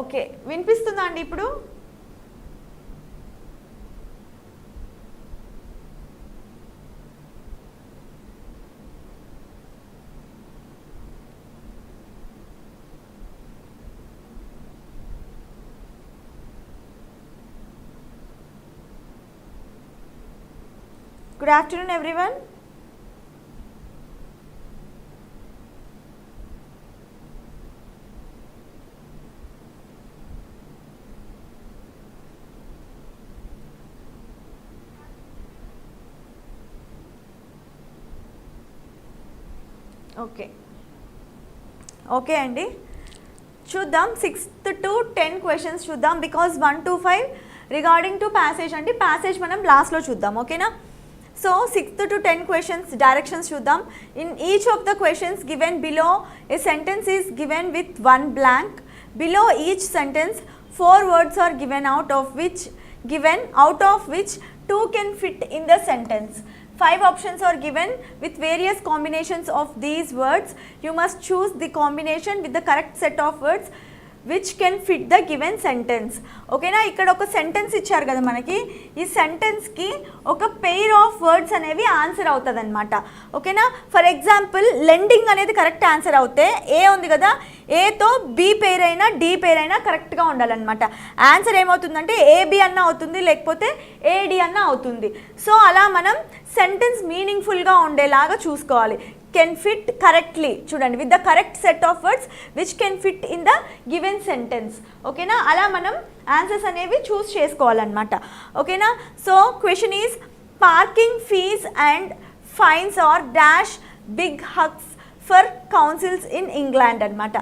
Okay, వినిపిస్తుందా అండి ఇప్పుడు? Good afternoon everyone. ఓకే అండి, చూద్దాం 6th to 10 క్వశ్చన్స్ చూద్దాం. Because 1 to 5 regarding to passage అండి, ప్యాసేజ్ మనం లాస్ట్లో చూద్దాం. ఓకేనా? So 6th to 10 questions directions చూద్దాం. In each of the questions given below, a sentence is given with one blank. Below each sentence 4 words are given out of which 2 can fit in the sentence. 5 options are given with various combinations of these words. You must choose the combination with the correct set of words which can fit the given sentence. ఓకేనా? ఇక్కడ ఒక sentence ఇచ్చారు కదా మనకి, ఈ సెంటెన్స్కి ఒక pair of words అనేవి answer అవుతుంది అనమాట. ఓకేనా? ఫర్ ఎగ్జాంపుల్ లెండింగ్ అనేది కరెక్ట్ ఆన్సర్ అవుతే, ఏ ఉంది కదా, ఏతో బి పేర్ అయినా డి పేర్ అయినా కరెక్ట్గా ఉండాలన్నమాట. ఆన్సర్ ఏమవుతుందంటే ఏబి అన్న అవుతుంది, లేకపోతే ఏడి అన్న అవుతుంది. సో అలా మనం సెంటెన్స్ మీనింగ్ఫుల్గా ఉండేలాగా చూసుకోవాలి. కెన్ ఫిట్ కరెక్ట్లీ, చూడండి, with the correct set of words which can fit in the given sentence. ఓకేనా? అలా మనం ఆన్సర్స్ అనేవి చూస్ చేసుకోవాలన్నమాట. ఓకేనా? So question is parking fees and fines are dash big bucks for councils in England అనమాట.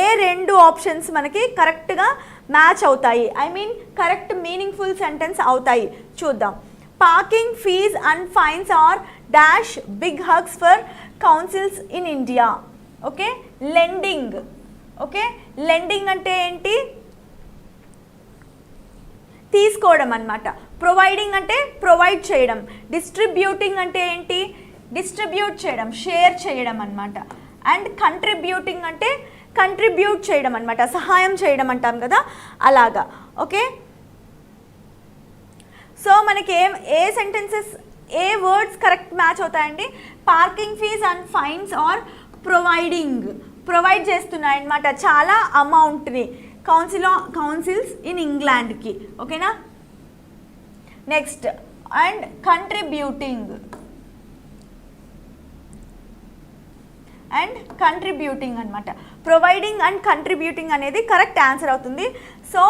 ఏ 2 options మనకి కరెక్ట్గా మ్యాచ్ అవుతాయి, I mean correct meaningful sentence అవుతాయి చూద్దాం. Parking fees and fines are dash big hugs for councils in India. Okay, lending. Okay, lending అంటే ఏంటి? తీసుకోవడం అన్నమాట. ప్రొవైడింగ్ అంటే ప్రొవైడ్ చేయడం. డిస్ట్రిబ్యూటింగ్ అంటే ఏంటి? డిస్ట్రిబ్యూట్ చేయడం, షేర్ చేయడం అన్నమాట. అండ్ కంట్రిబ్యూటింగ్ అంటే కంట్రిబ్యూట్ చేయడం అన్నమాట, సహాయం చేయడం అంటాం కదా, అలాగా. ఓకే, సో మనకి ఏ సెంటెన్సెస్, ఏ వర్డ్స్ కరెక్ట్ మ్యాచ్ అవుతాయండి? Parking fees and fines are provide చేస్తున్నాయి అన్నమాట చాలా అమౌంట్ని కౌన్సిల్స్ ఇన్ ఇంగ్లాండ్కి. ఓకేనా? నెక్స్ట్, అండ్ కంట్రిబ్యూటింగ్ అనమాట. ప్రొవైడింగ్ అండ్ కంట్రిబ్యూటింగ్ అనేది కరెక్ట్ ఆన్సర్ అవుతుంది. So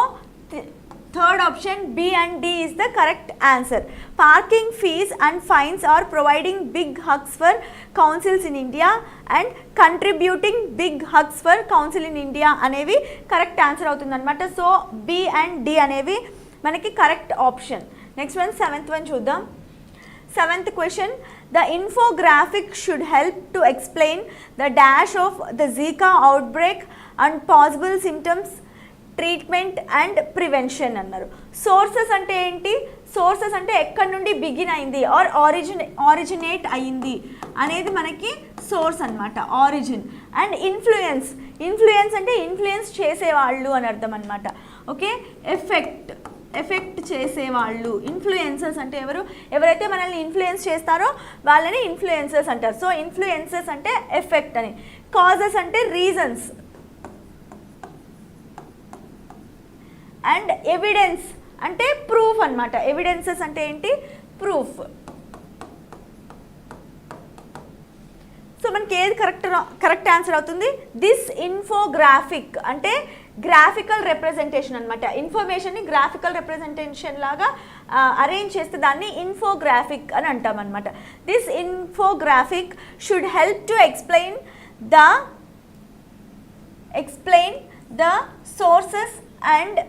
third option B and D is the correct answer. Parking fees and fines are providing big hugs for councils in India and contributing big hugs for council in India అనేవి correct answer అవుతుంది అనమాట. So B and D అనేవి మనకి correct option. Next one, 7th one చూద్దాం. 7th question, the infographic should help to explain the dash of the Zika outbreak and possible symptoms, treatment and prevention అన్నారు. Sources అంటే ఏంటి? Sources అంటే ఎక్కడి నుండి begin అయింది ఆర్ ఆరిజినేట్ అయింది అనేది మనకి సోర్స్ అనమాట, ఆరిజిన్. అండ్ ఇన్ఫ్లుయెన్స్ అంటే ఇన్ఫ్లుయెన్స్ చేసేవాళ్ళు అని అర్థం అనమాట. ఓకే, ఎఫెక్ట్ చేసేవాళ్ళు. ఇన్ఫ్లుయెన్సర్స్ అంటే ఎవరైతే మనల్ని ఇన్ఫ్లుయెన్స్ చేస్తారో వాళ్ళని ఇన్ఫ్లుయెన్సర్స్ అంటారు. సో ఇన్ఫ్లుయెన్సెస్ అంటే ఎఫెక్ట్ అని. కాజెస్ అంటే రీజన్స్. అండ్ ఎవిడెన్స్ అంటే ప్రూఫ్ అనమాట. ఎవిడెన్సెస్ అంటే ఏంటి? ప్రూఫ్. సో మనకి ఏది కరెక్ట్ ఆన్సర్ అవుతుంది? దిస్ ఇన్ఫోగ్రాఫిక్ అంటే గ్రాఫికల్ రిప్రజెంటేషన్ అనమాట. ఇన్ఫర్మేషన్ని గ్రాఫికల్ రిప్రజెంటేషన్ లాగా అరేంజ్ చేస్తే దాన్ని ఇన్ఫోగ్రాఫిక్ అని అంటాం అనమాట. This infographic should help to explain the sources and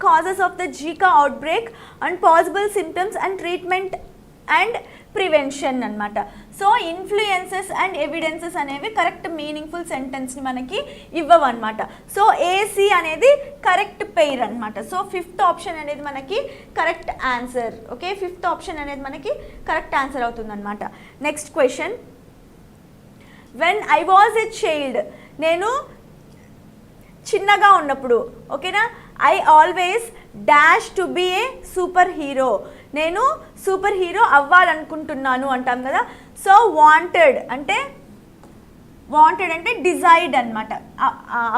causes of the Zika outbreak and possible symptoms and treatment and prevention అన్నమాట. సో ఇన్ఫ్లుయెన్సెస్ అండ్ ఎవిడెన్సెస్ అనేవి కరెక్ట్ మీనింగ్ఫుల్ సెంటెన్స్ని మనకి ఇవ్వవన్నమాట. So AC అనేది correct pair అనమాట. So 5th option అనేది మనకి correct answer. Okay, 5th option అనేది మనకి correct answer అవుతుంది అనమాట. Next question, when I was a child, నేను చిన్నగా ఉన్నప్పుడు, ఓకేనా. I always dash to be a super hero, నేను సూపర్ హీరో అవ్వాలనుకుంటున్నాను అంటాం కదా. సో వాంటెడ్ అంటే డిజైర్డ్ అనమాట,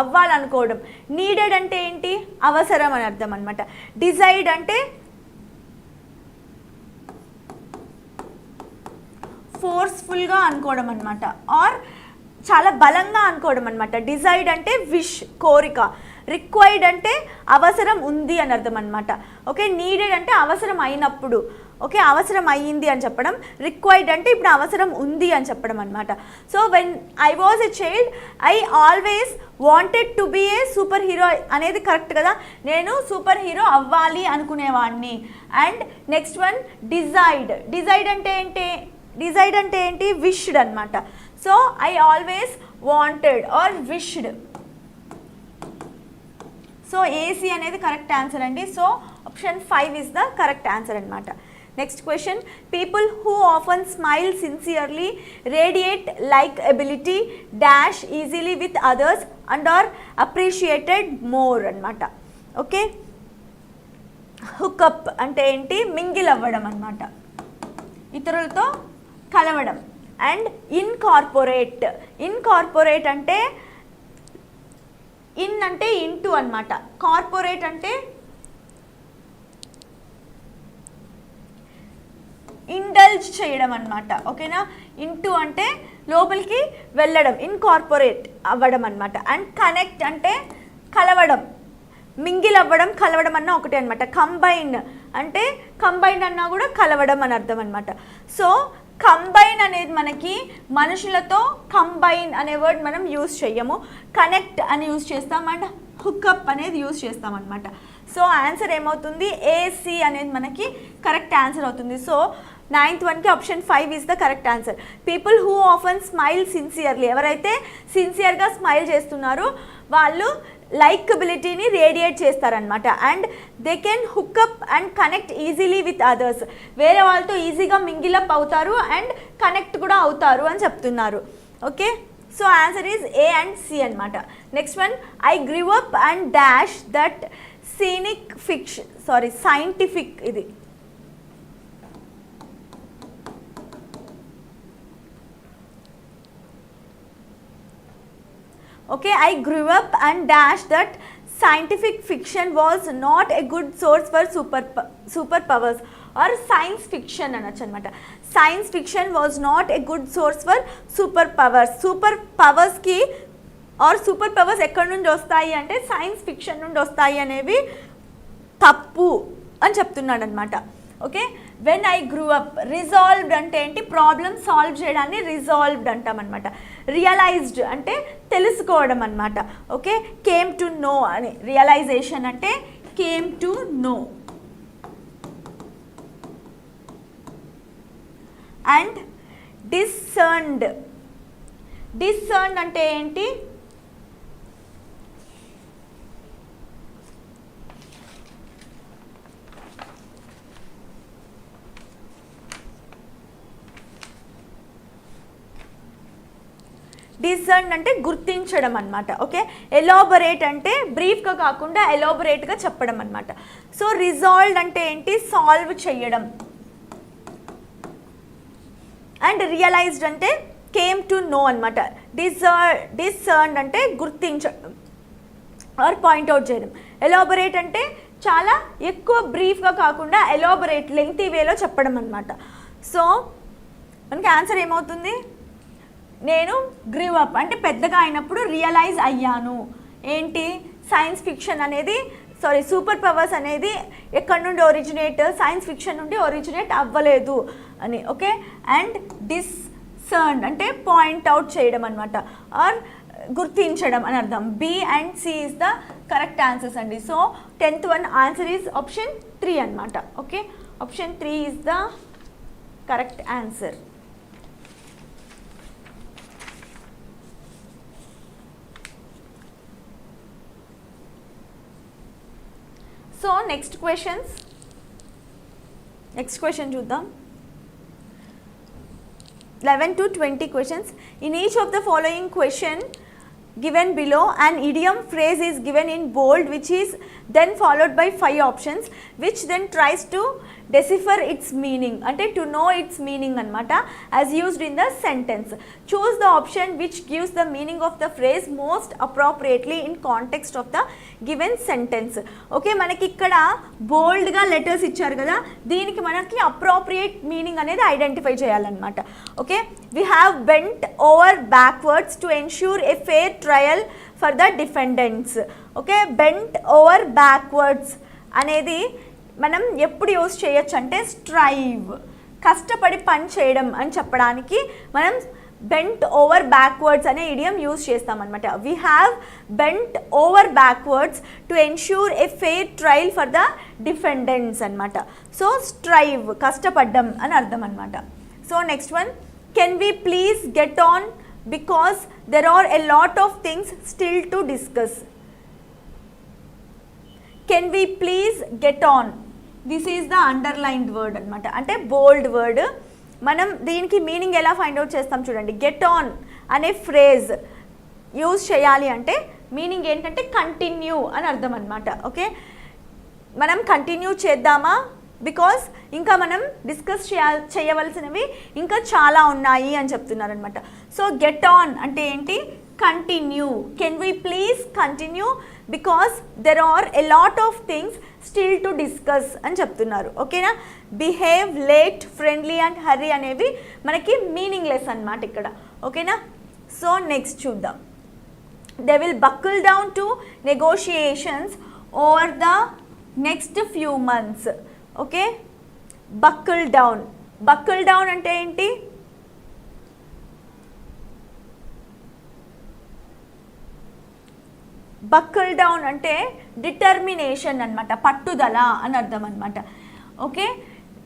అవ్వాలనుకోవడం. నీడెడ్ అంటే ఏంటి, అవసరం అని అర్థం అనమాట. డిజైర్డ్ అంటే ఫోర్స్ఫుల్గా అనుకోవడం అనమాట, ఆర్ చాలా బలంగా అనుకోవడం అనమాట. డిజైర్డ్ అంటే విష్, కోరిక. రిక్వైర్డ్ అంటే అవసరం ఉంది అని అర్థం అనమాట. ఓకే, నీడెడ్ అంటే అవసరం అయినప్పుడు, ఓకే, అవసరం అయ్యింది అని చెప్పడం. రిక్వైర్డ్ అంటే ఇప్పుడు అవసరం ఉంది అని చెప్పడం అనమాట. So when I was a child I always wanted to be a super hero అనేది కరెక్ట్ కదా, నేను సూపర్ హీరో అవ్వాలి అనుకునేవాడిని. And next one desired. Desired అంటే ఏంటి, విష్డ్ అనమాట. So I always wanted or wished. So AC అనేది correct answer అండి. So option 5 is the correct answer అనమాట. Next question, people who often smile sincerely radiate like ability dash easily with others and are appreciated more అనమాట. Okay, hookup అంటే ఏంటి, mingle అవ్వడం అనమాట, ఇతరులతో కలవడం. అండ్ ఇన్కార్పొరేట్ అంటే ఇన్ అంటే ఇంటూ అనమాట, కార్పొరేట్ అంటే ఇండల్జ్ చేయడం అనమాట. ఓకేనా, ఇంటూ అంటే లోపలికి వెళ్ళడం, ఇన్కార్పొరేట్ అవ్వడం అనమాట. అండ్ కనెక్ట్ అంటే కలవడం, మింగిల్ అవ్వడం కలవడం అన్న ఒకటే అనమాట. కంబైన్ అంటే కంబైన్ అన్నా కూడా కలవడం అని అర్థం అనమాట. సో కంబైన్ అనేది మనకి మనుషులతో కంబైన్ అనే వర్డ్ మనం యూజ్ చేయము, కనెక్ట్ అని యూజ్ చేస్తాం అండ్ హుకప్ అనేది యూజ్ చేస్తాం అనమాట. సో ఆన్సర్ ఏమవుతుంది, ఏసీ అనేది మనకి కరెక్ట్ ఆన్సర్ అవుతుంది. సో 9th వన్కి option 5 is the correct answer. People who often smile sincerely, ఎవరైతే సిన్సియర్గా స్మైల్ చేస్తున్నారో వాళ్ళు లైకబిలిటీని రేడియేట్ చేస్తారనమాట. And they can hook up and connect easily with others, వేరే వాళ్ళతో ఈజీగా మింగిలప్ అవుతారు అండ్ కనెక్ట్ కూడా అవుతారు అని చెప్తున్నారు. Okay, so answer is A and C అనమాట. Next one, I grieve up and dash that scientific ఇది. Okay, I grew up and dash that scientific fiction was not a good source for superpowers or science fiction అనొచ్చు అనమాట. Science fiction was not a good source for super పవర్స్కి or super powers ఎక్కడి నుండి వస్తాయి అంటే science fiction నుండి వస్తాయి అనేవి తప్పు అని చెప్తున్నాడు అనమాట. Okay, when I grew up, resolved అంటే ఏంటి, ప్రాబ్లమ్ సాల్వ్ చేయడాన్ని రిజాల్వ్డ్ అంటాం అనమాట. రియలైజ్డ్ అంటే తెలుసుకోవడం అనమాట. ఓకే, కేమ్ టు నో అని, రియలైజేషన్ అంటే కేమ్ టు నో. అండ్ డిసర్న్డ్ అంటే ఏంటి, డిసర్న్ అంటే గుర్తించడం అనమాట. ఓకే, ఎలాబొరేట్ అంటే బ్రీఫ్గా కాకుండా ఎలాబొరేట్గా చెప్పడం అనమాట. సో రిజాల్వ్డ్ అంటే ఏంటి, సాల్వ్ చేయడం. అండ్ రియలైజ్డ్ అంటే కేమ్ టు నో అనమాట. డిసర్న్డ్ అంటే గుర్తించడం ఆర్ పాయింట్అవుట్ చేయడం. ఎలాబొరేట్ అంటే చాలా ఎక్కువ బ్రీఫ్గా కాకుండా ఎలాబొరేట్ లెంగ్తీ వేలో చెప్పడం అనమాట. సో మనకి ఆన్సర్ ఏమవుతుంది, నేను గ్రీవ్ అప్ అంటే పెద్దగా అయినప్పుడు రియలైజ్ అయ్యాను ఏంటి, సైన్స్ ఫిక్షన్ అనేది సూపర్ పవర్స్ అనేది ఎక్కడి నుండి ఒరిజినేట్, సైన్స్ ఫిక్షన్ నుండి ఒరిజినేట్ అవ్వలేదు అని. ఓకే, అండ్ డిసర్న్ అంటే పాయింట్అవుట్ చేయడం అనమాట ఆర్ గుర్తించడం అని అర్థం. B and C is the correct answers అండి. So 10th one answer is option 3 అనమాట. Okay, option 3 is the correct answer. So next question చూద్దాం. 11 to 20 questions. In each of the following question given below, an idiom phrase is given in bold, which is then followed by 5 options, which then tries to decipher its meaning, ante to know its meaning anamata, as used in the sentence. Choose the option which gives the meaning of the phrase most appropriately in context of the given sentence. Okay, manaki ikkada bold ga letters icharu kada, deeniki manaki appropriate meaning anedi identify cheyalanamata. Okay, we have bent over backwards to ensure a fair trial for the defendants. Okay, bent over backwards అనేది మనం ఎప్పుడు use చేయొచ్చు అంటే strive, కష్టపడి పని చేయడం అని చెప్పడానికి మనం బెంట్ ఓవర్ బ్యాక్వర్డ్స్ అనే ఇడియం యూజ్ చేస్తామన్నమాట. We have bent over backwards to ensure a fair trial for the defendants అనమాట. సో స్ట్రైవ్ కష్టపడ్డం అని అర్థం అనమాట. So next one, can we please get on because there are a lot of things still to discuss. Can we please get on, this is the underlined word అనమాట, అంటే బోల్డ్ word. మనం దీనికి meaning ఎలా find out చేస్తాం చూడండి. Get on అనే phrase use చేయాలి అంటే మీనింగ్ ఏంటంటే కంటిన్యూ అని అర్థం అనమాట. ఓకే, మనం కంటిన్యూ చేద్దామా, బికాస్ ఇంకా మనం డిస్కస్ చేయవలసినవి ఇంకా చాలా ఉన్నాయి అని చెప్తున్నారు అనమాట. సో గెట్ ఆన్ అంటే ఏంటి, continue. Can we please continue because there are a lot of things still to discuss అని చెప్తున్నారు. ఓకేనా, behave, late, friendly and hurry అనేవి మనకి మీనింగ్లెస్ అనమాట ఇక్కడ. ఓకేనా, సో నెక్స్ట్ చూద్దాం. They will buckle down to negotiations over the next few months. Okay, buckle down, buckle down అంటే ఏంటి, బక్కుల్ డౌన్ అంటే డిటర్మినేషన్ అనమాట, పట్టుదల అని అర్థం అనమాట. Okay,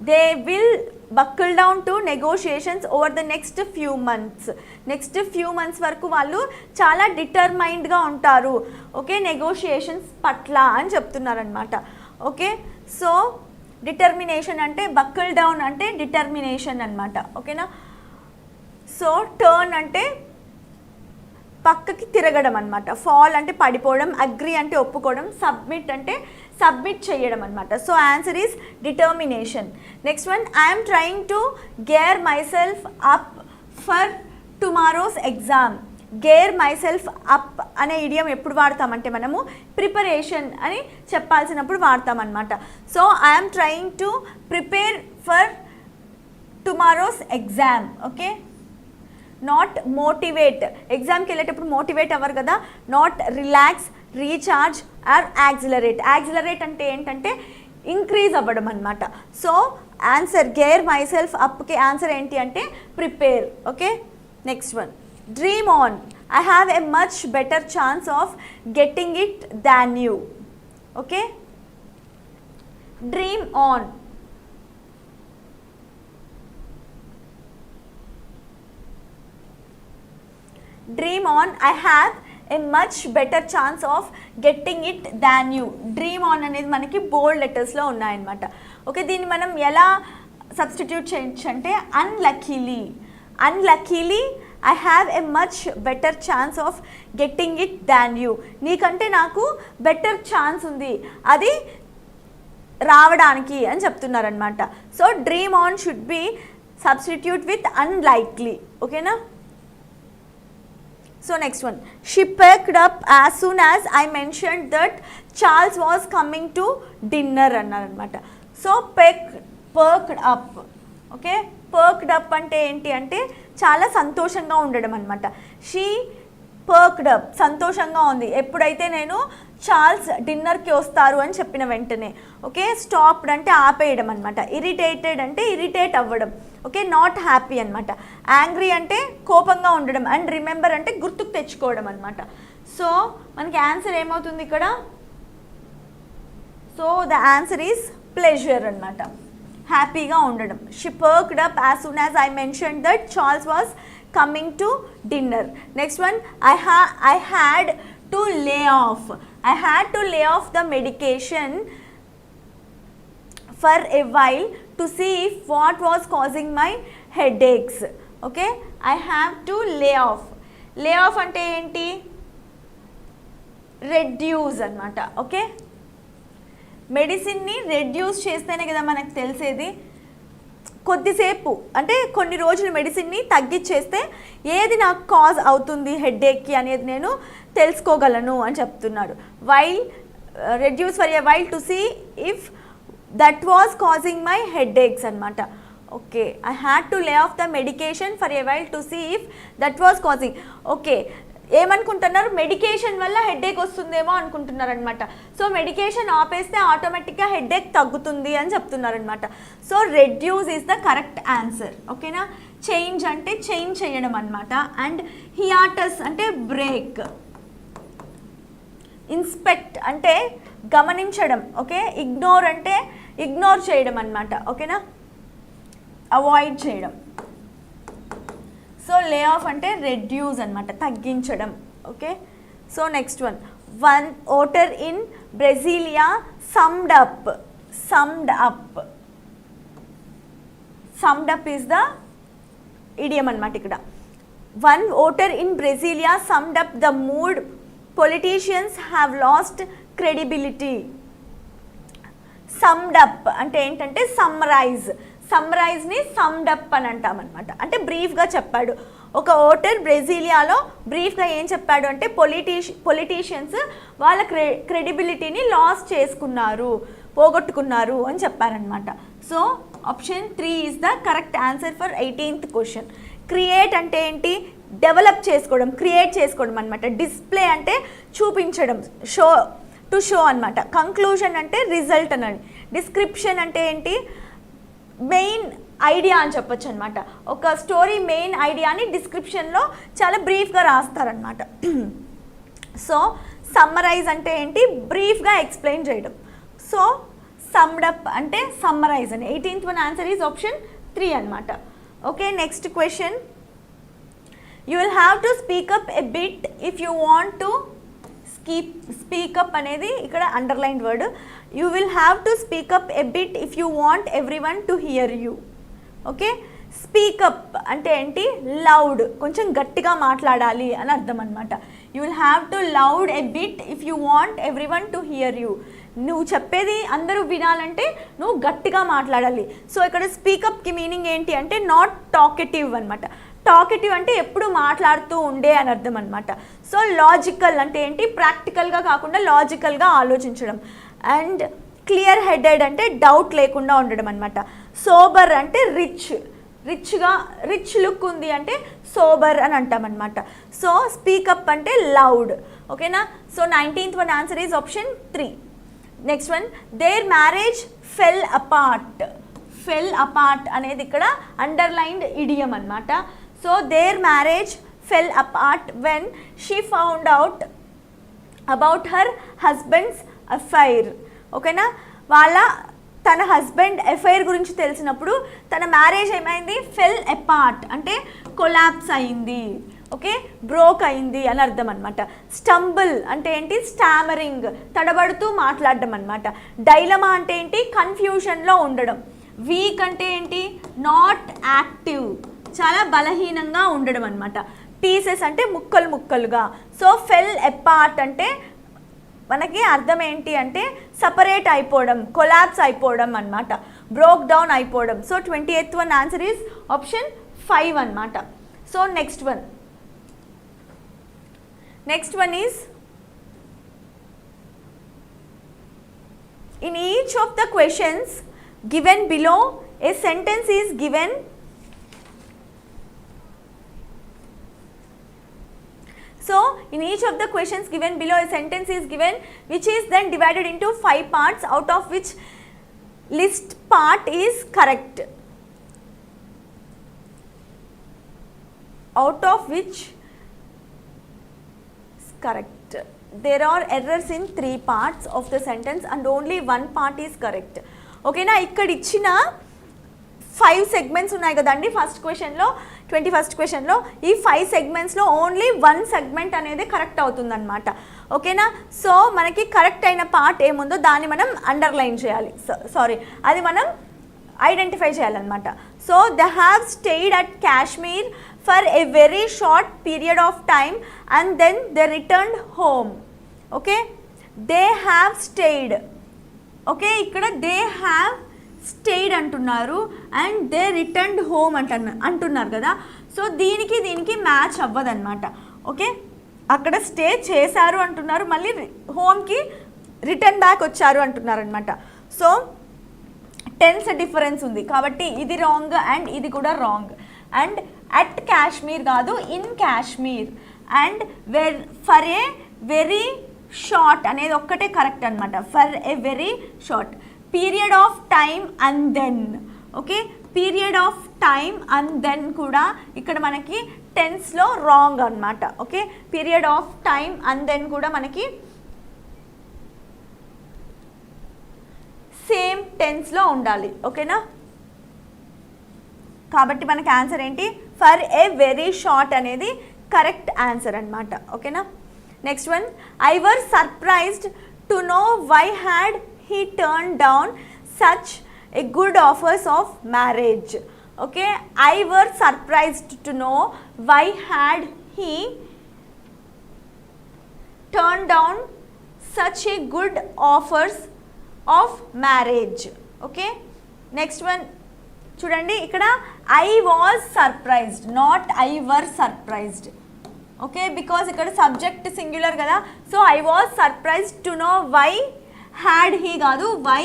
they will buckle down to negotiations over the next few months. Next few months వరకు వాళ్ళు చాలా డిటర్మైన్డ్గా ఉంటారు. ఓకే, నెగోషియేషన్స్ పట్ల అని చెప్తున్నారనమాట. ఓకే, సో డిటర్మినేషన్ అంటే బక్కుల్ డౌన్ అంటే డిటర్మినేషన్ అనమాట. ఓకేనా, సో టర్న్ అంటే పక్కకి తిరగడం అనమాట, ఫాల్ అంటే పడిపోవడం, అగ్రీ అంటే ఒప్పుకోవడం, సబ్మిట్ అంటే సబ్మిట్ చేయడం అనమాట. So answer is determination. Next one, I'm trying to gear myself up for tomorrow's exam. Gear myself up అనే ఇడియం ఎప్పుడు వాడతామంటే మనము ప్రిపరేషన్ అని చెప్పాల్సినప్పుడు వాడతామన్నమాట. So I'm trying to prepare for tomorrow's exam. Okay, not motivate, ఎగ్జామ్కి వెళ్ళేటప్పుడు motivate అవ్వరు కదా. Not relax, recharge or accelerate. Accelerate అంటే ఏంటంటే ఇంక్రీజ్ అవ్వడం అనమాట. So answer gear myself అప్కి ఆన్సర్ ఏంటి అంటే prepare. Okay, next one, dream on, I have a much better chance of getting it than you. Okay, dream on, dream on, I have a much better chance of getting it than you. Dream on అనేది మనకి బోల్డ్ లెటర్స్లో ఉన్నాయన్నమాట. Okay, దీన్ని మనం ఎలా substitute చేయొచ్చు అంటే unluckily. Unluckily I have a much better chance of getting it than you. నీకంటే నాకు బెటర్ ఛాన్స్ ఉంది అది రావడానికి అని చెప్తున్నారనమాట. So dream on should be substitute with unlikely. ఓకేనా, so next one, she perked up as soon as I mentioned that Charles was coming to dinner అన్నారనమాట. So perked up. Okay, perked up అంటే ఏంటి అంటే చాలా సంతోషంగా ఉండడం అనమాట. She perked up, సంతోషంగా ఉంది ఎప్పుడైతే నేను చార్ల్స్ డిన్నర్కి వస్తారు అని చెప్పిన వెంటనే. ఓకే, స్టాప్డ్ అంటే ఆపేయడం అనమాట. ఇరిటేటెడ్ అంటే ఇరిటేట్ అవ్వడం. ఓకే, నాట్ హ్యాపీ అనమాట. యాంగ్రీ అంటే కోపంగా ఉండడం, అండ్ రిమెంబర్ అంటే గుర్తుకు తెచ్చుకోవడం అనమాట. సో మనకి ఆన్సర్ ఏమవుతుంది ఇక్కడ, so the answer is pleasure అనమాట, హ్యాపీగా ఉండడం. She perked up as soon as I mentioned that Charles was coming to dinner. Next one, I had to lay off. I had to lay off the medication for a while to see if what was causing my headaches. Okay, I have to lay of. Lay off అంటే ఏంటి? Reduce అనమాట. Okay, మెడిసిన్ని reduce చేస్తేనే కదా మనకు తెలిసేది. కొద్దిసేపు అంటే కొన్ని రోజులు మెడిసిన్ని తగ్గించేస్తే ఏది నాకు కాజ్ అవుతుంది హెడేక్కి అనేది నేను తెలుసుకోగలను అని చెప్తున్నాడు. While reduce for a while to see if that was causing my headaches అనమాట. Okay, I had to lay off the medication for a while to see if that was causing. Okay, ఏమనుకుంటున్నారు? Medication వల్ల headache వస్తుందేమో అనుకుంటున్నారు అనమాట. So medication ఆపేస్తే ఆటోమేటిక్గా headache తగ్గుతుంది అని చెప్తున్నారు అనమాట. So reduce is the correct answer. ఓకేనా. చేంజ్ అంటే చేంజ్ చేయడం అనమాట. అండ్ హియాటస్ అంటే బ్రేక్. ఇన్స్పెక్ట్ అంటే గమనించడం. ఓకే, ఇగ్నోర్ అంటే ఇగ్నోర్ చేయడం అనమాట. ఓకేనా, అవాయిడ్ చేయడం. సో లే ఆఫ్ అంటే రెడ్యూస్ అనమాట, తగ్గించడం. Okay, so next one voter in Brasilia summed up. Summed up, summed up is the idiom అనమాట ఇక్కడ. One voter in Brasilia summed up the mood politicians have lost credibility. Summed up అంటే ఏంటంటే summarise. సమ్మరైజ్ని summed up అని అంటామన్నమాట. అంటే బ్రీఫ్గా చెప్పాడు. ఒక voter బ్రెజిలియాలో బ్రీఫ్గా ఏం చెప్పాడు అంటే పొలిటీషియన్స్ వాళ్ళ క్రెడిబిలిటీని లాస్ చేసుకున్నారు, పోగొట్టుకున్నారు అని చెప్పారనమాట. So option 3 is the correct answer for 18th question. Create అంటే ఏంటి? డెవలప్ చేసుకోవడం, క్రియేట్ చేసుకోవడం అనమాట. డిస్ప్లే అంటే చూపించడం, షో టు షో అనమాట. కంక్లూజన్ అంటే రిజల్ట్ అని. డిస్క్రిప్షన్ అంటే ఏంటి? మెయిన్ ఐడియా అని చెప్పొచ్చు అనమాట. ఒక స్టోరీ మెయిన్ ఐడియాని డిస్క్రిప్షన్లో చాలా బ్రీఫ్గా రాస్తారనమాట. సో సమ్మరైజ్ అంటే ఏంటి? బ్రీఫ్గా ఎక్స్ప్లెయిన్ చేయడం. సో సమ్డ్ అప్ అంటే సమ్మరైజ్ అని. 18th ఆన్సర్ ఈజ్ ఆప్షన్ 3 అనమాట. Okay, next question. You will have to speak up a bit if you want to speak up అనేది ఇక్కడ underlined word. You will have to speak up a bit if you want everyone to hear you. Okay, speak up అంటే ఏంటి? Loud, కొంచెం గట్టిగా మాట్లాడాలి అని అర్థం అనమాట. You will have to loud a bit if you want everyone to hear you. నువ్వు చెప్పేది అందరూ వినాలంటే నువ్వు గట్టిగా మాట్లాడాలి. సో ఇక్కడ స్పీకప్కి మీనింగ్ ఏంటి అంటే నాట్ టాకెటివ్ అనమాట. టాకెటివ్ అంటే ఎప్పుడు మాట్లాడుతూ ఉండే అని అర్థం అనమాట. సో లాజికల్ అంటే ఏంటి? ప్రాక్టికల్గా కాకుండా లాజికల్గా ఆలోచించడం. అండ్ క్లియర్ హెడెడ్ అంటే డౌట్ లేకుండా ఉండడం అనమాట. సోబర్ అంటే రిచ్ లుక్ ఉంది అంటే సోబర్ అని అంటామన్నమాట. సో స్పీకప్ అంటే లౌడ్. ఓకేనా. So 19th answer is option 3. Next one, there marriage fell apart. Fell apart అనేది ఇక్కడ అండర్లైన్డ్ ఇడియం అనమాట. So there marriage fell apart when she found out about her husband's affair. ఓకేనా, తన husband affair గురించి తెలిసినప్పుడు తన marriage ఏమైంది? Fell apart అంటే కొలాప్స్ అయింది. ఓకే, బ్రోక్ అయింది అని అర్థం అనమాట. స్టంబుల్ అంటే ఏంటి? స్టామరింగ్, తడబడుతూ మాట్లాడడం అనమాట. డైలమా అంటే ఏంటి? కన్ఫ్యూషన్లో ఉండడం. వీక్ అంటే ఏంటి? నాట్ యాక్టివ్, చాలా బలహీనంగా ఉండడం అనమాట. పీసెస్ అంటే ముక్కలు ముక్కలుగా. సో ఫెల్ అపార్ట్ అంటే మనకి అర్థం ఏంటి అంటే సపరేట్ అయిపోవడం, కొలాప్స్ అయిపోవడం అనమాట, బ్రోక్ డౌన్ అయిపోవడం. So 28th answer is option 5 అనమాట. So next one is in each of the questions given below a sentence is given. So in each of the questions given below a sentence is given which is then divided into 5 parts, out of which list part is correct. Out of which is correct. There are errors in 3 parts of the sentence and only 1 part is correct. Okay na, ikkada ichina 5 segments ఉన్నాయి కదండి first క్వశ్చన్లో, 21st క్వశ్చన్లో. ఈ 5 సెగ్మెంట్స్లో only 1 segment అనేది correct అవుతుందన్నమాట. ఓకేనా. So మనకి correct అయిన పార్ట్ ఏముందో దాన్ని మనం అండర్లైన్ చేయాలి, అది మనం ఐడెంటిఫై చేయాలన్నమాట. So they have stayed at Kashmir for a very short period of time and then they returned home. Okay, they have stayed. Okay, ఇక్కడ దే హ్యావ్ స్టేడ్ అంటున్నారు అండ్ దే రిటర్న్డ్ హోమ్ అంటున్నారు కదా. So దీనికి match అవ్వదన్నమాట. Okay, అక్కడ stay చేశారు అంటున్నారు, మళ్ళీ హోమ్కి రిటర్న్ బ్యాక్ వచ్చారు అంటున్నారు అనమాట. సో టెన్స్ డిఫరెన్స్ ఉంది కాబట్టి ఇది రాంగ్ అండ్ ఇది కూడా రాంగ్. అండ్ అట్ కాశ్మీర్ కాదు, in Kashmir. And for a very short అనేది ఒక్కటే కరెక్ట్ అనమాట. For a very short period of time and then. Okay, period of time and then కూడా ఇక్కడ మనకి టెన్స్లో రాంగ్ అనమాట. Okay, period of time and then కూడా మనకి సేమ్ టెన్స్లో ఉండాలి. ఓకేనా, కాబట్టి మనకి ఆన్సర్ ఏంటి? ఫర్ ఏ వెరీ షార్ట్ అనేది కరెక్ట్ ఆన్సర్ అనమాట. ఓకేనా, next one. I were surprised to know why had he turned down such a good offers of marriage. Okay, I were surprised to know why had he turned down such a good offers of marriage. Okay, next one చూడండి, ఇక్కడ I was surprised, not I were surprised. Okay, because ఇక్కడ subject singular కదా. So I was surprised to know why had he కాదు, why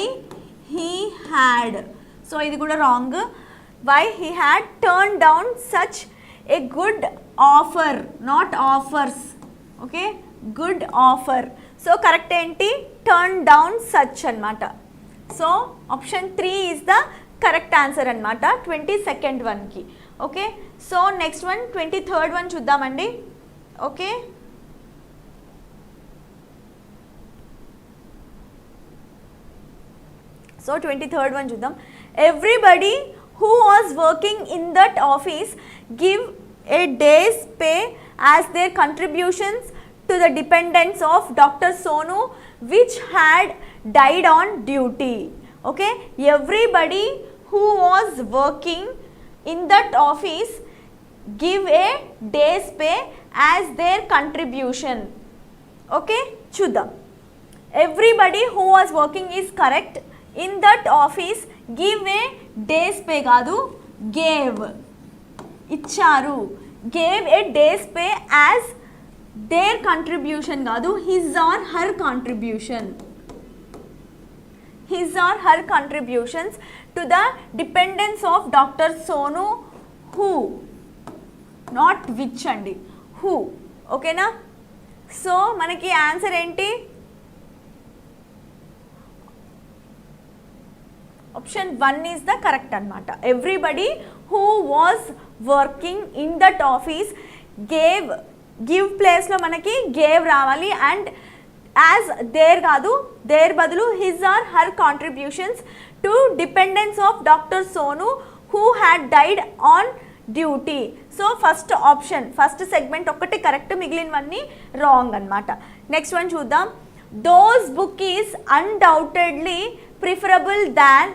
he had. So ఇది కూడా wrong. why he had turned down such a good offer, not offers. Okay, good offer. So correct ఏంటి? turn down such అనమాట. So option 3 is the correct answer అనమాట 22nd వన్కి. Okay, so next one 23rd one చూద్దామండి. Okay, so 23rd one చూద్దాం. Everybody who was working in that office give a day's pay as their contributions to the dependents of Dr. Sonu which had died on duty. Okay, everybody who was working in that office give a day's pay as their contribution. Okay, చూద్దాం. Everybody who was working is correct. In that office give a day's pay కాదు, gave, ఇచ్చారు. gave a day's pay as their contribution కాదు, his or her contribution. his or her contributions to the dependents of Dr. Sonu who, not which అండి, who. ఓకేనా, so మనకి answer ఏంటి? Option 1 is the correct అనమాట. Everybody who was working in that office give ప్లేస్లో మనకి gave రావాలి and as there కాదు, there బదులు his or her contributions to dependence of doctor Sonu who had died on duty. So first option, first segment ఒక్కటి correct, మిగిలినవన్నీ wrong అనమాట. Next one చూద్దాం. Those book is undoubtedly preferable than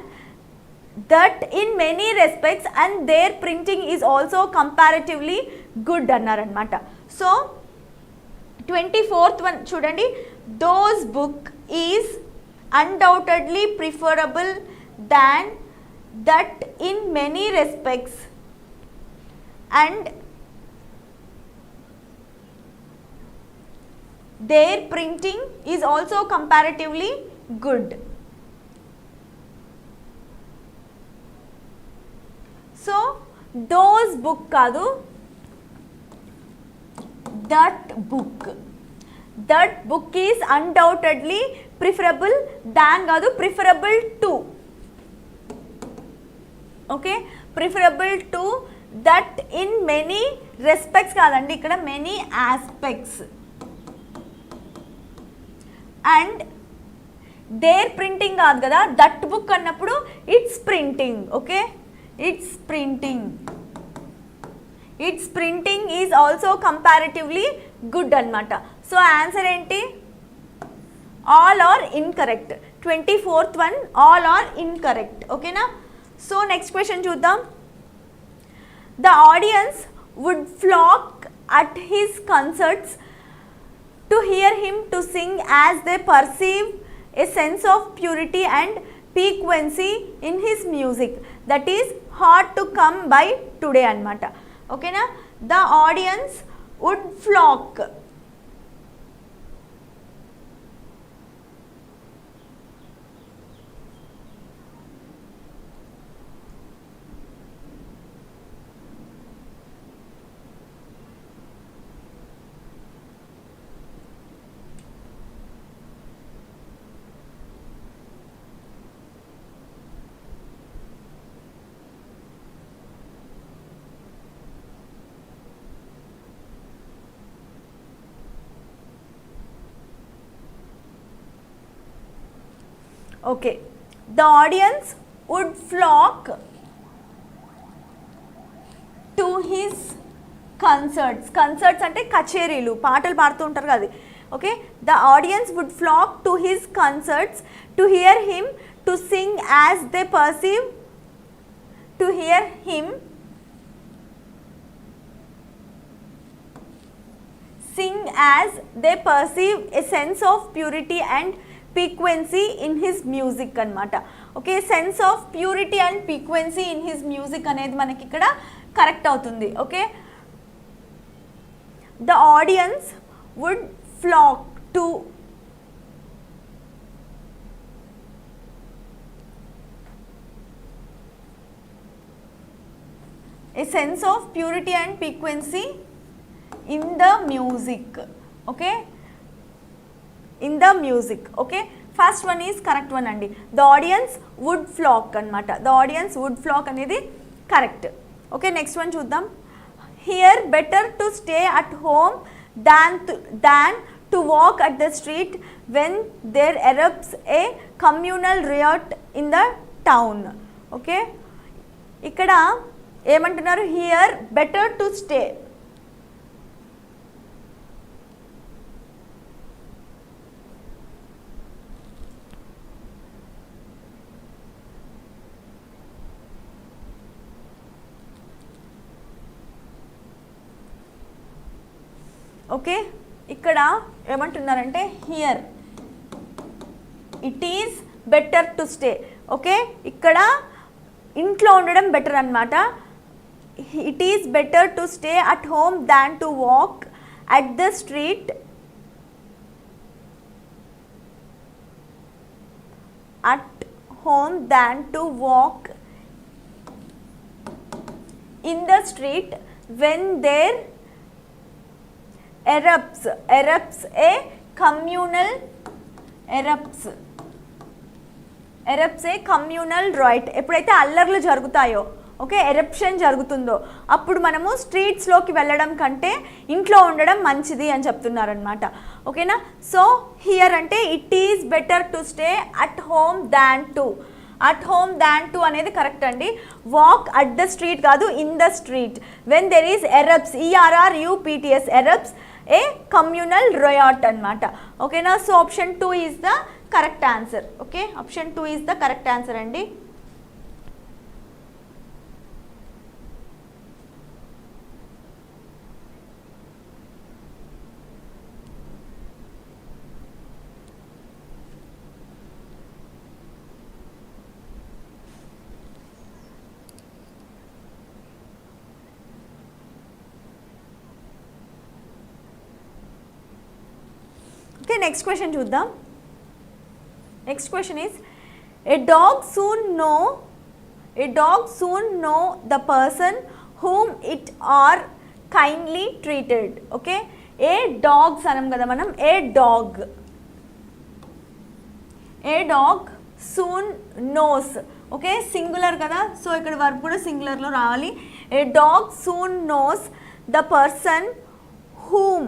that in many respects and their printing is also comparatively good అన్నారనమాట. So 24th one చూడండి. those book is undoubtedly preferable than that in many respects and their printing is also comparatively good. So those book కాదు, that book. That book is undoubtedly preferable than కాదు, preferable to. Okay, preferable to that in many respects కాదండి, ఇక్కడ many aspects. And their printing కాదు కదా, that book అన్నప్పుడు it's printing. Okay, its printing is also comparatively good అన్నమాట. So answer ఏంటి? All are incorrect. 24th one all are incorrect. ఓకేనా, so next question చూద్దాం. The audience would flock at his concerts to hear him to sing as they perceive a sense of purity and piquancy in his music that is hard to come by today anamata. Okay na? The audience would flock. Okay, the audience would flock to his concerts. Concerts ante kacheerilu paatalu paడుతూ ఉంటారు కదా. Okay, the audience would flock to his concerts to hear him to sing as they perceive a sense of purity and piquancy in his music anamata. Okay, sense of purity and piquancy in his music అనేది మనకి ఇక్కడ correct అవుతుంది. Okay, the audience would flock to a sense of purity and piquancy in the music. Okay, in the music. Okay, first one is correct one andi. The audience would flock anamata. The audience would flock anedi correct. Okay, next one chuddam. Here better to stay at home than to walk at the street when there erupts a communal riot in the town. Okay, ikkada ఏమంటున్నారు, here better to stay. Okay, ఇక్కడ ఏమంటున్నారంటే here it is better to stay. Okay, ఇక్కడ ఇంట్లో ఉండడం better అన్నమాట. It is better to stay at home than to walk at the street in the street when there erupts a communal riot. ఎప్పుడైతే అల్లర్లు జరుగుతాయో, okay, eruption జరుగుతుందో అప్పుడు మనము స్ట్రీట్స్లోకి వెళ్ళడం కంటే ఇంట్లో ఉండడం మంచిది అని చెప్తున్నారనమాట. ఓకేనా? సో హియర్ అంటే it is better to stay at home than to అనేది కరెక్ట్ అండి. వాక్ అట్ ద స్ట్రీట్ కాదు, in the street. When there is erupts, ERRUPTS, erupts a communal riot అనమాట. ఓకేనా? So option 2 is the correct answer. Okay, option 2 is the correct answer అండి. Okay, next question చూద్దాం. Next question is, a dog soon know the person whom it are kindly treated. Okay, a dogs anam kada manam. A dog soon knows. Okay, singular kada, so ikkada verb kuda singular lo రావాలి. A dog soon knows the person whom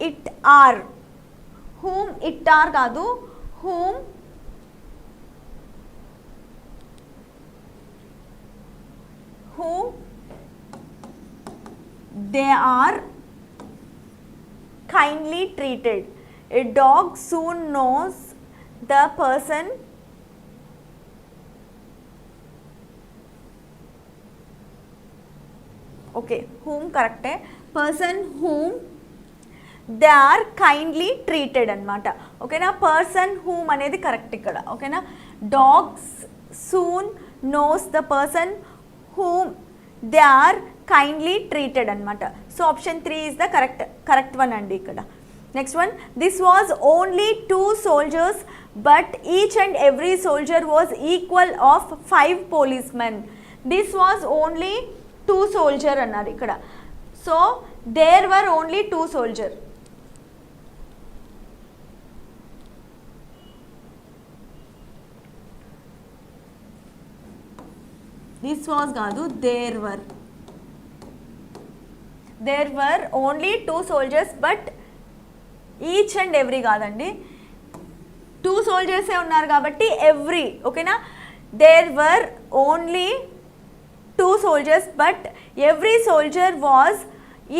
it are, whom it are కాదు, whom they are kindly treated. A dog soon knows the person whom correct person whom they are kindly treated అనమాట. ఓకేనా, person whom అనేది correct ఇక్కడ. ఓకేనా, dogs soon knows the person whom they are kindly treated అనమాట. So option 3 is the correct one అండి ఇక్కడ. Next one, this was only 2 soldiers but each and every soldier was equal of 5 policemen. This was only 2 soldier అన్నారు ఇక్కడ. So there were only 2 soldier. This was కాదు, there were only 2 soldiers but each and every కాదండి, 2 soldiers ఉన్నారు కాబట్టి every. ఓకేనా, there were only 2 soldiers but every soldier was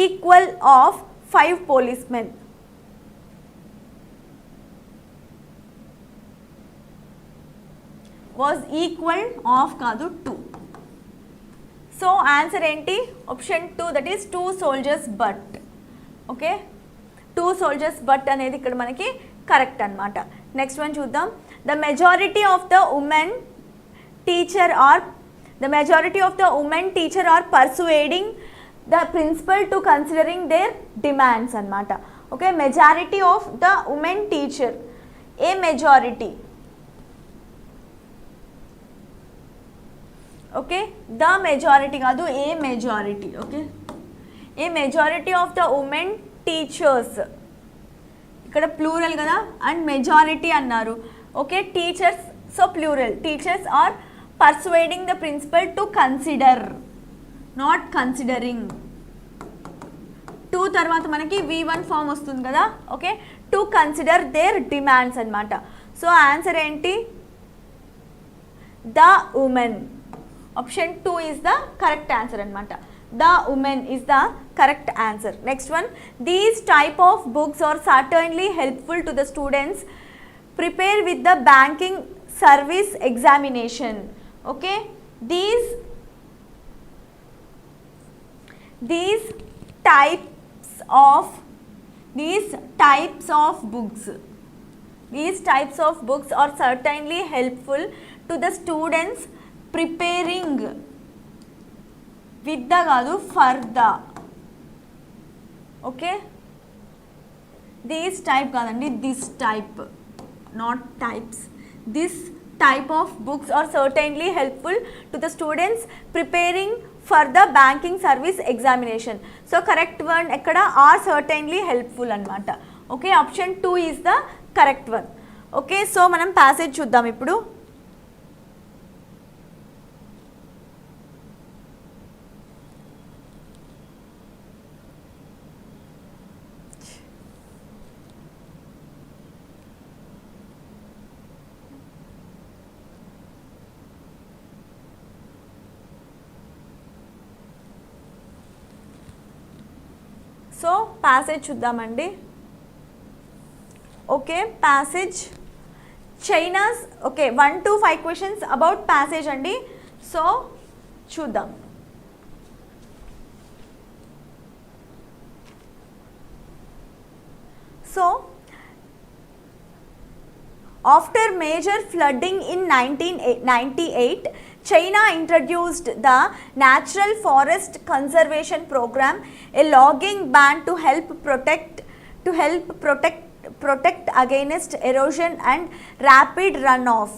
equal of 5 policemen. Was equal of కాదు 2. So answer ఏంటి, option 2, that is 2 soldiers but. Okay, 2 soldiers but అనేది ఇక్కడ మనకి correct అనమాట. నెక్స్ట్ వన్ చూద్దాం. The majority of the women teacher are persuading the principal to considering their demands అనమాట. Okay, majority of the women teacher, a majority, okay, the majority కాదు, ఏ majority. Okay, a majority of the women teachers, ఇక్కడ plural కదా, and majority అన్నారు. Okay, teachers, so plural, teachers are persuading the principal to consider, not considering. 2 తర్వాత మనకి V1 form వస్తుంది కదా. Okay, to consider their demands అనమాట. So answer ఏంటి, the women. Option 2 is the correct answer అనమాట. The women is the correct answer. Next one, these type of books are certainly helpful to the students prepare with the banking service examination. Okay, these types of books are certainly helpful to the students preparing with the కాదు, for the. Okay, these type కాదండి, this type, not types. This type of books are certainly helpful to the students preparing for the banking service examination. So correct one ఎక్కడ, are certainly helpful అనమాట. Okay, option 2 is the correct one. Okay, so మనం passage చూద్దాం ఇప్పుడు. So passage చూద్దామండి. Okay, passage China's. Okay, 1 to 5 questions about passage అండి. So చూద్దాం. So after major flooding in 1998, China introduced the Natural Forest Conservation Program, a logging ban to help protect against erosion and rapid runoff.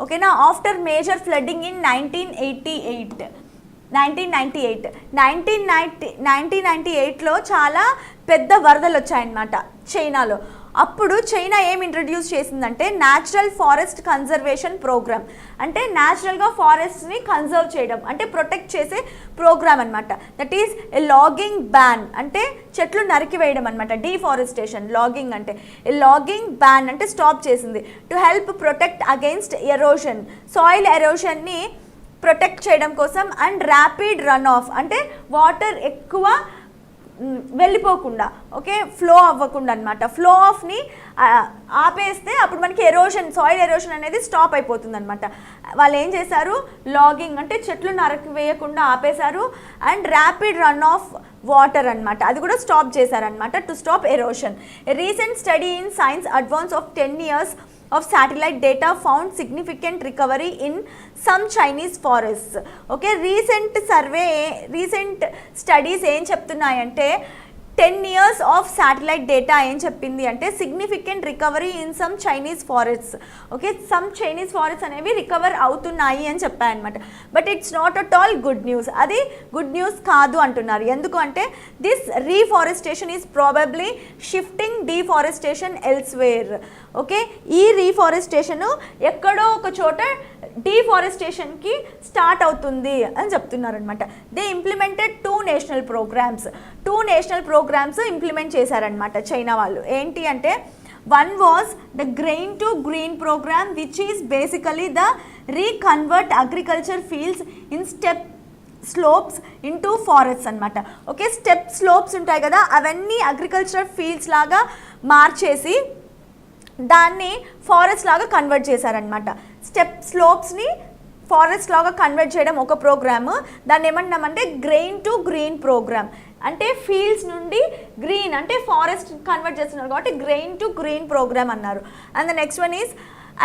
Okay, now after major flooding in 1998లో చాలా పెద్ద వరదలు వచ్చాయన్నమాట చైనాలో. అప్పుడు China ఏం introduce చేసిందంటే natural forest conservation programme. అంటే న్యాచురల్గా ఫారెస్ట్ని కన్జర్వ్ చేయడం, అంటే ప్రొటెక్ట్ చేసే ప్రోగ్రామ్ అనమాట. That is a logging ban, అంటే చెట్లు నరికివేయడం అనమాట. డీఫారెస్టేషన్, లాగింగ్ అంటే లాగింగ్ బ్యాన్ అంటే స్టాప్ చేసింది. To help protect against erosion, soil ఎరోషన్ని ప్రొటెక్ట్ చేయడం కోసం. అండ్ ర్యాపిడ్ రన్ ఆఫ్, అంటే వాటర్ ఎక్కువ వెళ్ళిపోకుండా, ఓకే, ఫ్లో అవ్వకుండా అనమాట. ఫ్లో ఆఫ్ని ఆపేస్తే అప్పుడు మనకి ఎరోషన్, సాయిల్ ఎరోషన్ అనేది స్టాప్ అయిపోతుంది అనమాట. వాళ్ళు ఏం చేశారు, లాగింగ్ అంటే చెట్లు నరకవేయకుండా ఆపేశారు, and rapid run of water అనమాట, అది కూడా స్టాప్ చేశారనమాట to stop erosion. Recent study in science advance of 10 years of satellite data found significant recovery in some Chinese forests. Okay, recent studies ఏం చెప్తున్నాయంటే 10 years of satellite data ఏం చెప్పింది అంటే significant recovery in some Chinese forests. Okay, some Chinese forests అనేవి recover అవుతున్నాయి అని చెప్పాయన్నమాట. But it's not at all good news, అది good news కాదు అంటున్నారు. ఎందుకు అంటే this reforestation is probably shifting deforestation elsewhere. Okay, ఈ రీఫారెస్టేషన్ ఎక్కడో ఒక చోట డీఫారెస్టేషన్కి స్టార్ట్ అవుతుంది అని చెప్తున్నారు అనమాట. They implemented 2 national programs implement చేశారనమాట చైనా వాళ్ళు. ఏంటి అంటే one was the grain to green program, which is basically the reconvert agriculture fields in step slopes into forests అనమాట. ఓకే, స్టెప్ స్లోప్స్ ఉంటాయి కదా, అవన్నీ అగ్రికల్చరల్ ఫీల్డ్స్ లాగా మార్చేసి దాన్ని ఫారెస్ట్ లాగా కన్వర్ట్ చేశారనమాట. స్టెప్ స్లోప్స్ని ఫారెస్ట్ లాగా కన్వర్ట్ చేయడం ఒక ప్రోగ్రాము. దాన్ని ఏమన్నామంటే గ్రెయిన్ టు గ్రీన్ ప్రోగ్రామ్, అంటే ఫీల్డ్స్ నుండి గ్రీన్ అంటే ఫారెస్ట్ కన్వర్ట్ చేస్తున్నారు కాబట్టి గ్రెయిన్ టు గ్రీన్ ప్రోగ్రామ్ అన్నారు. And the next one is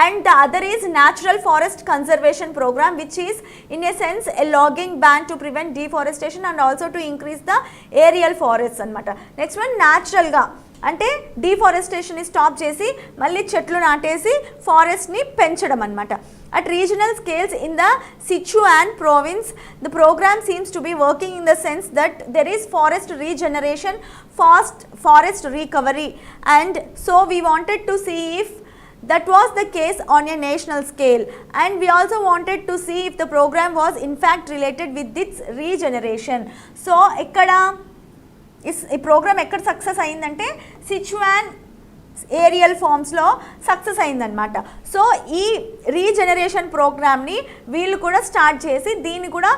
and the other is natural forest conservation program, which is in a sense a logging ban to prevent deforestation and also to increase the aerial forests anamata. Next one, natural ga అంటే డిఫారెస్టేషన్ని stop చేసి మళ్ళీ చెట్లు నాటేసి ఫారెస్ట్ని పెంచడం అనమాట. At regional scales in the Sichuan province, the program seems to be working in the sense that there is forest regeneration, fast forest recovery, and so we wanted to see if that was the case on a national scale, and we also wanted to see if the program was in fact related with its regeneration. So ikkada ఈ program ఎక్కడ success అయిందంటే Sichuan aerial ఫార్మ్స్లో success అయిందనమాట. So ఈ regeneration ప్రోగ్రామ్ని వీళ్ళు కూడా start చేసి దీన్ని కూడా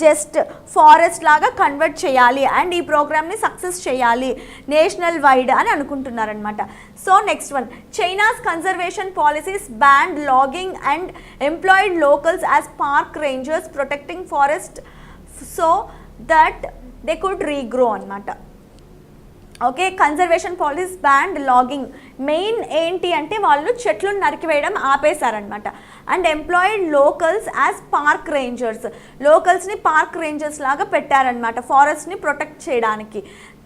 జస్ట్ ఫారెస్ట్ లాగా కన్వర్ట్ చేయాలి అండ్ ఈ ప్రోగ్రామ్ని సక్సెస్ చేయాలి నేషనల్ వైడ్ అని అనుకుంటున్నారనమాట. So next one, China's conservation policies ban logging and employed locals as park rangers protecting forest so that they could regrow అనమాట. Okay, conservation policies banned logging, main ఏంటి అంటే వాళ్ళు చెట్లు నరికివేయడం ఆపేశారనమాట. And employed locals as park rangers, లోకల్స్ని park rangers లాగా పెట్టారనమాట ఫారెస్ట్ని ప్రొటెక్ట్ చేయడానికి,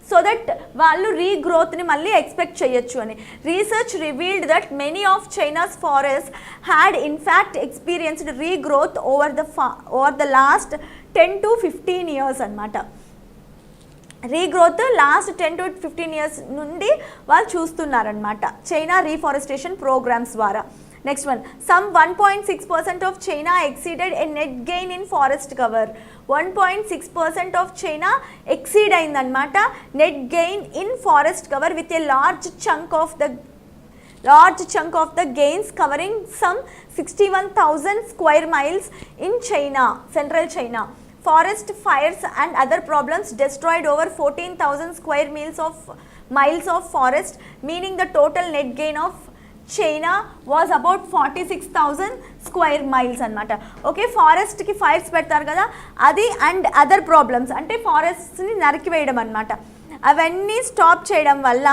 సో దట్ వాళ్ళు రీగ్రోత్ని మళ్ళీ ఎక్స్పెక్ట్ చేయొచ్చు అని. Research revealed that many of China's forest had in fact experienced regrowth over the last 10 to 15 years అనమాట. రీగ్రోత్ లాస్ట్ 10 to 15 years నుండి వాళ్ళు చూస్తున్నారనమాట చైనా రీఫారెస్టేషన్ ప్రోగ్రామ్స్ ద్వారా. Next one, some 1.6% of China exceeded a net gain in forest cover. 1.6% of China exceed అయిందనమాట net gain in forest cover with a large chunk of the gains covering some 61,000 square miles in China, central China. Forest fires and other problems destroyed over 14,000 square miles of forest, meaning the total net gain of China was about 46,000 square miles అనమాట. Okay, ఫారెస్ట్కి fires పెడతారు కదా అది, and other problems అంటే ఫారెస్ట్ని నరికివేయడం అనమాట. అవన్నీ stop చేయడం వల్ల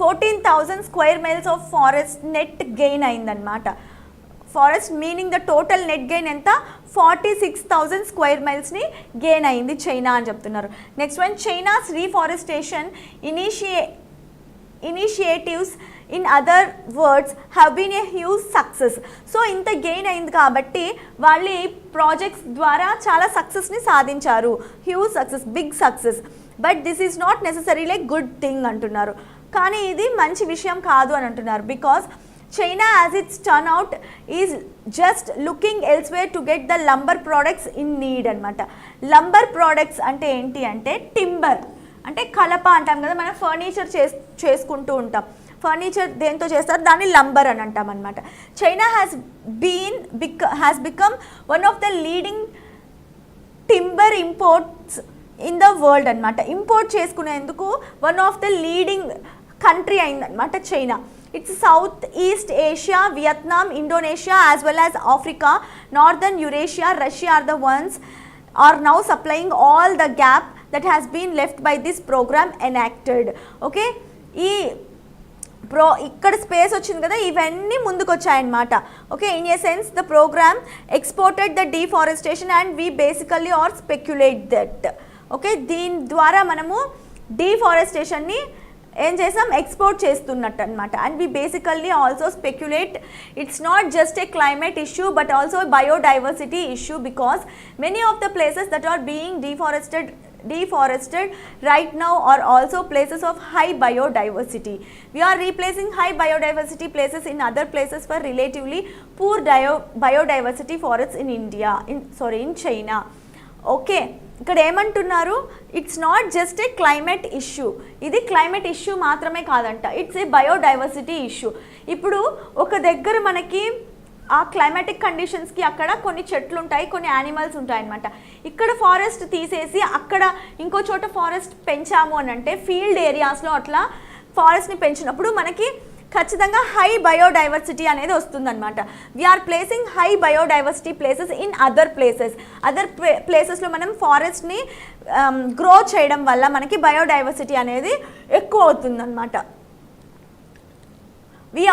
14,000 square miles of forest net gain అయిందనమాట. Forest meaning the total net gain ఎంత, 46,000 స్క్వేర్ మైల్స్ని గెయిన్ అయింది చైనా అని చెప్తున్నారు. Next one, China's reforestation initiatives in other words have been a huge success. So ఇంత గెయిన్ అయింది కాబట్టి వాళ్ళు ఈ ప్రాజెక్ట్స్ ద్వారా చాలా సక్సెస్ని సాధించారు, huge success, big success. But this is not necessarily good thing అంటున్నారు, కానీ ఇది మంచి విషయం కాదు అని అంటున్నారు. Because China as its turnout is just looking elsewhere to get the lumber products in need అనమాట. లంబర్ ప్రోడక్ట్స్ అంటే ఏంటి అంటే టింబర్ అంటే కలప అంటాం కదా, మనం ఫర్నిచర్ చేసుకుంటూ ఉంటాం. ఫర్నిచర్ దేంతో చేస్తారు, దాన్ని లంబర్ అని అంటాం అనమాట. China has become one of the leading timber imports in the world అనమాట. ఇంపోర్ట్ చేసుకునేందుకు one of the leading country అయిందనమాట China. It's Southeast Asia, Vietnam, Indonesia as well as Africa, northern Eurasia, Russia are the ones are now supplying all the gap that has been left by this program enacted. Okay, ఈ ఇక్కడ space వచ్చింది కదా, ఇవన్నీ ముందుకు వచ్చాయన్నమాట. Okay, in a sense the program exported the deforestation and we basically are speculate that. Okay, దీని ద్వారా మనము డిఫారెస్టేషన్ని ఏం చేసాం, ఎక్స్పోర్ట్ చేస్తున్నట్టు అనమాట. And we basically also speculate it's not just a climate issue but also biodiversity issue because many of the places that are being deforested right now are also places of high biodiversity. We are replacing high biodiversity places in other places for relatively poor biodiversity forests in India, in China. Okay, ఇక్కడ ఏమంటున్నారు, it's not just a climate issue, ఇది climate issue మాత్రమే కాదంట, it's a biodiversity issue. ఇప్పుడు ఒక దగ్గర మనకి ఆ క్లైమాటిక్ కండిషన్స్కి అక్కడ కొన్ని చెట్లు ఉంటాయి, కొన్ని యానిమల్స్ ఉంటాయి అనమాట. ఇక్కడ ఫారెస్ట్ తీసేసి అక్కడ ఇంకో చోట ఫారెస్ట్ పెంచాము అని అంటే ఫీల్డ్ ఏరియాస్లో అట్లా ఫారెస్ట్ని పెంచినప్పుడు మనకి ఖచ్చితంగా హై బయోడైవర్సిటీ అనేది వస్తుందన్నమాట. We're placing high biodiversity places in other ప్లేసెస్లో మనం ఫారెస్ట్ని గ్రో చేయడం వల్ల మనకి బయోడైవర్సిటీ అనేది ఎక్కువ అవుతుందన్నమాట. We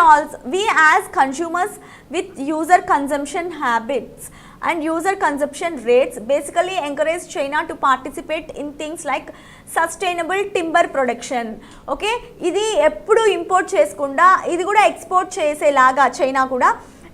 as consumers with user consumption habits and user consumption rates basically encourage China to participate in things like sustainable timber production. Okay, ఇది ఎప్పుడు ఇంపోర్ట్ చేసుకుండా ఇది కూడా ఎక్స్పోర్ట్ చేసేలాగా చైనా కూడా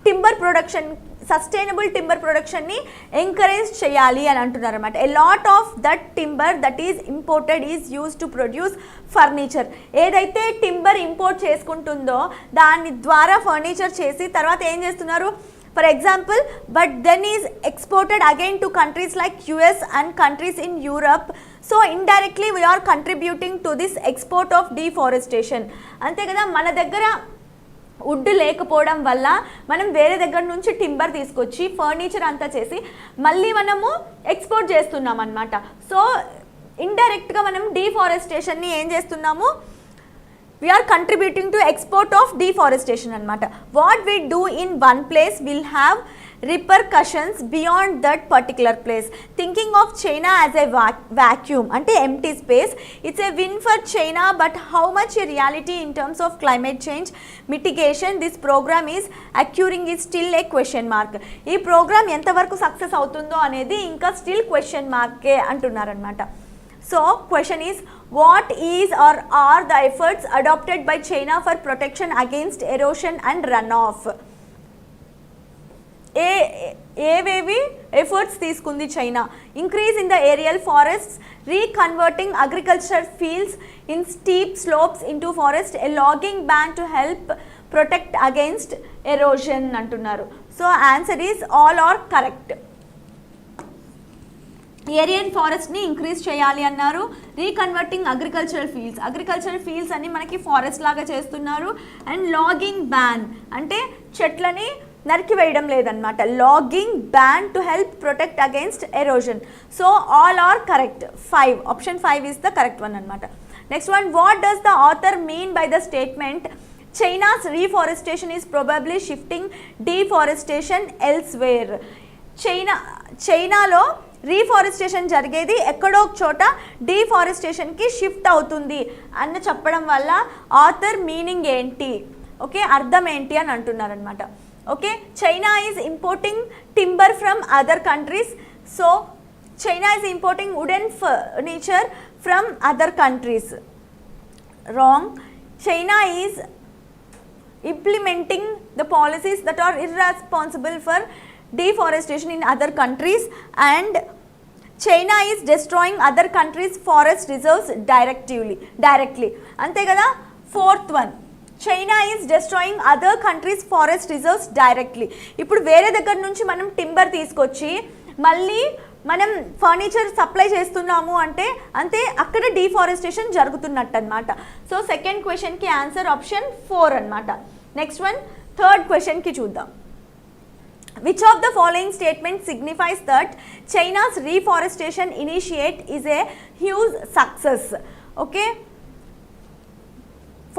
టింబర్ ప్రొడక్షన్, సస్టైనబుల్ టింబర్ ప్రొడక్షన్ని ఎంకరేజ్ చేయాలి అని అంటున్నారు అనమాట. A lot of that timber that is imported is use to produce furniture. ఏదైతే టింబర్ ఇంపోర్ట్ చేసుకుంటుందో దాని ద్వారా ఫర్నిచర్ చేసి తర్వాత ఏం చేస్తున్నారు, for example, but then is exported again to countries like US and countries in Europe. So indirectly we are contributing to this export of deforestation. అంతే కదా, మన దగ్గర వుడ్ లేకపోవడం వల్ల మనం వేరే దగ్గర నుంచి టింబర్ తీసుకొచ్చి ఫర్నిచర్ అంతా చేసి మళ్ళీ మనము ఎక్స్పోర్ట్ చేస్తున్నాం అన్నమాట. సో ఇండైరెక్ట్గా మనం డిఫారెస్టేషన్ని ఏం చేస్తున్నాము, we are contributing to export of deforestation anamata. What we do in one place will have repercussions beyond that particular place. Thinking of China as a vacuum ante empty space, it's a win for China, but how much a reality in terms of climate change mitigation this program is occurring is still a question mark. Ee program enta varaku success avutundo anedi inka still question mark e antunnaru anamata. So question is, what is or are the efforts adopted by China for protection against erosion and runoff? ఏవేవి efforts తీసుకుంది China? Increase in the aerial forests, reconverting agriculture fields in steep slopes into forest, a logging ban to help protect against erosion అంటున్నారు. So answer is all are correct. Aerial ఫారెస్ట్ని increase చేయాలి అన్నారు. రీకన్వర్టింగ్ agricultural fields అన్ని మనకి forest లాగా చేస్తున్నారు. And logging ban అంటే చెట్లని నరికివేయడం లేదన్నమాట. Logging ban to help protect against erosion. So all are correct. 5 option 5 is the correct one అనమాట. Next one, what does the author mean by the statement China's reforestation is probably shifting deforestation elsewhere? చైనాలో reforestation జరిగేది ఎక్కడో ఒక చోట డిఫారెస్టేషన్కి shift అవుతుంది అని చెప్పడం వల్ల ఆథర్ మీనింగ్ ఏంటి, ఓకే, అర్థం ఏంటి అని అంటున్నారనమాట. Okay, China is importing timber from other countries. So China is importing wooden furniture from other countries. Wrong. China is implementing the policies that are irresponsible for deforestation in other countries, and China is destroying other countries' forest reserves directly. Ante kada. 4th one, China is destroying other countries' forest reserves directly. ఇప్పుడు వేరే దగ్గర నుంచి మనం timber తీసుకొచ్చి మళ్ళీ మనం furniture supply చేస్తున్నాము అంటే అంతే అక్కడ డిఫారెస్టేషన్ జరుగుతున్నట్టు అనమాట. సో సెకండ్ క్వశ్చన్కి ఆన్సర్ ఆప్షన్ 4 అనమాట. నెక్స్ట్ వన్, థర్డ్ క్వశ్చన్కి చూద్దాం. which of the following statements signifies that China's reforestation initiative is a huge success? Okay,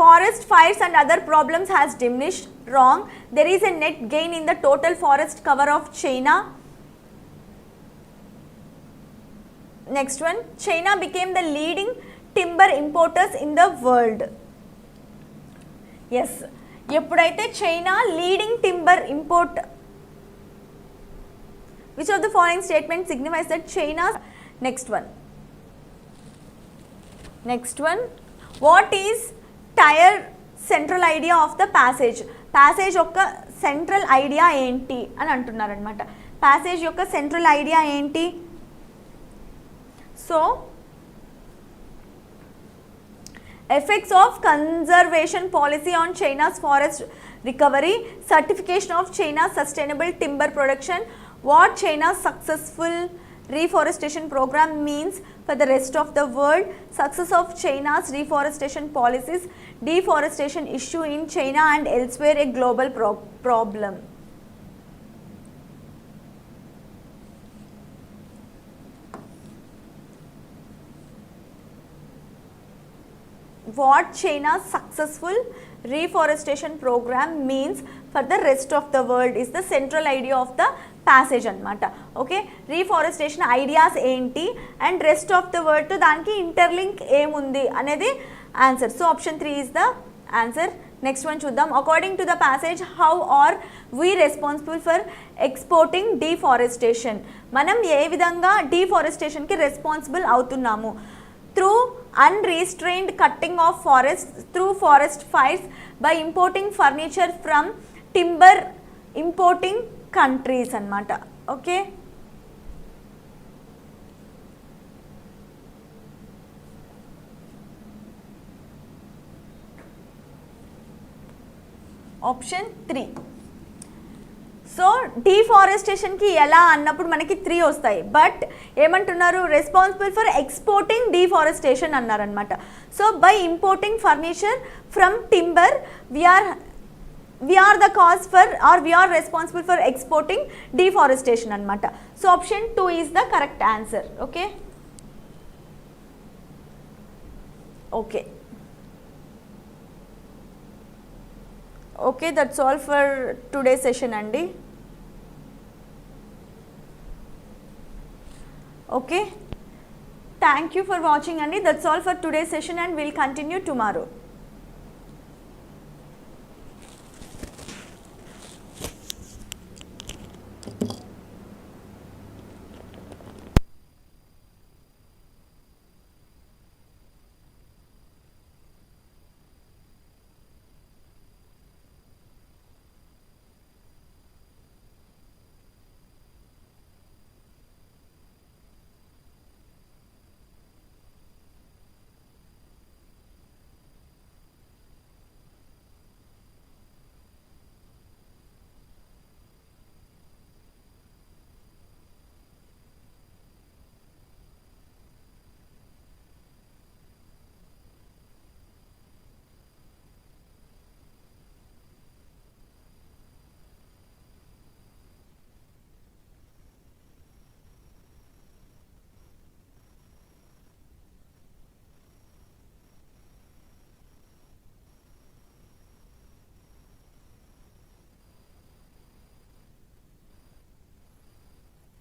forest fires and other problems has diminished. Wrong. There is a net gain in the total forest cover of China. Next one, China became the leading timber importers in the world. Yes, ఎప్పుడైతే China leading timber import, which of the following statement signifies that China? Next one, what is their central idea of the passage? Passage యొక్క central idea ఏంటి అని అంటున్నారనమాట. Passage యొక్క central idea ఏంటి? So effects of conservation policy on China's forest recovery, certification of China's sustainable timber production, what China's successful reforestation program means for the rest of the world, success of China's reforestation policies, deforestation issue in China and elsewhere a global problem. What China's successful reforestation program means for the rest of the world is the central idea of the passage anamata. Okay, reforestation ideas enti and rest of the world to daniki interlink emundi anedi answer. So option 3 is the answer. Next one chuddam. According to the passage, how are we responsible for exporting deforestation? Manam ఏ విధంగా deforestation కి responsible అవుతున్నాము? Through unrestrained cutting of forests, through forest fires, by importing furniture from timber importing countries anamata. Okay, option 3. So డీఫారెస్టేషన్కి ఎలా అన్నప్పుడు మనకి 3 వస్తాయి, but ఏమంటున్నారు, responsible for exporting deforestation అన్నారనమాట. So by importing furniture from timber we are the cause for, or we are responsible for exporting deforestation anamata. So option 2 is the correct answer. Okay, that's all for today's session andi. Okay, thank you for watching andi. That's all for today's session and we'll continue tomorrow.